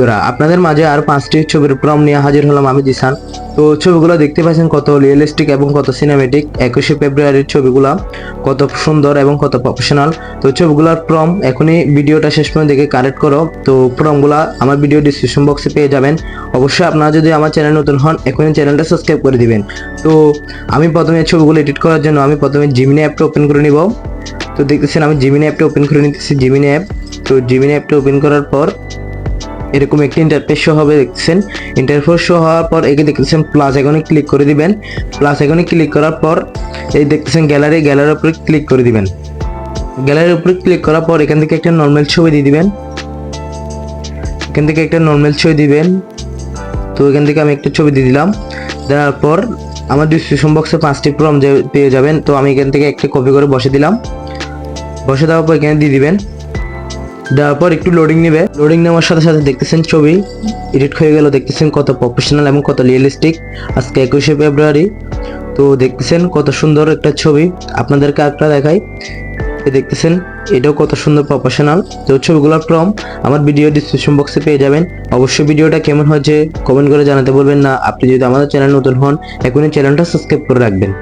বন্ধুরা, আপনাদের মাঝে আর 5টি ছবির প্রম নিয়ে হাজির হলাম আমি জিসান। তো ছবিগুলো দেখতে পাচ্ছেন কত রিয়েলিস্টিক এবং কত সিনেমেটিক। 21শে ফেব্রুয়ারির ছবিগুলো কত সুন্দর এবং কত প্রফেশনাল। তো ছবিগুলোর প্রম এখনই ভিডিওটা শেষ পর্যন্ত দেখে কালেক্ট করো। তো প্রমগুলা আমার ভিডিও ডিসক্রিপশন বক্সে পেয়ে যাবেন। অবশ্যই আপনারা যদি আমার চ্যানেল নতুন হন এখনই চ্যানেলটা সাবস্ক্রাইব করে দিবেন। তো আমি প্রথমে ছবিগুলো এডিট করার জন্য আমি প্রথমে জিমিনি অ্যাপটা ওপেন করে নিব। তো দেখতেছেন আমি জিমিনি অ্যাপটা ওপেন করে নিতেছি, জিমিনি অ্যাপ। তো জিমিনি অ্যাপটা ওপেন করার পর এরকম একটি ইন্টারফেস শো হবে। দেখতেছেন ইন্টারফেস শো হওয়ার পর একে দেখতেছেন প্লাস আইকনে ক্লিক করে দিবেন। প্লাস আইকনে ক্লিক করার পর এই দেখতেছেন গ্যালারির উপরে ক্লিক করে দিবেন। গ্যালারির উপরে ক্লিক করার পর এখান থেকে একটা নর্মাল ছবি দিয়ে দিবেন। তো এখান থেকে আমি একটা ছবি দিয়ে দিলাম। দেওয়ার পর আমার ডিসক্রিপশন বক্সে 5টি প্রম পেয়ে যাবেন। তো আমি এখান থেকে একটা কপি করে বসে দিলাম। বসে দেওয়ার পর এখানে দিয়ে দিবেন। দেওয়ার পর একটু লোডিং নেবে। লোডিং নেওয়ার সাথে সাথে দেখতেছেন ছবি এডিট হয়ে গেল। দেখতেছেন কত প্রফেশনাল এবং কত রিয়েলিস্টিক। আজকে 21শে ফেব্রুয়ারি। তো দেখতেছেন কত সুন্দর একটা ছবি। আপনাদেরকে একটা দেখাই, দেখতেছেন এটাও কত সুন্দর প্রফেশনাল। তো ছবিগুলোর প্রম আমার ভিডিও ডিসক্রিপশন বক্সে পেয়ে যাবেন। অবশ্যই ভিডিওটা কেমন হয়েছে কমেন্ট করে জানাতে বলবেন না। আপনি যদি আমাদের চ্যানেল নতুন হন এখনই চ্যানেলটা সাবস্ক্রাইব করে রাখবেন।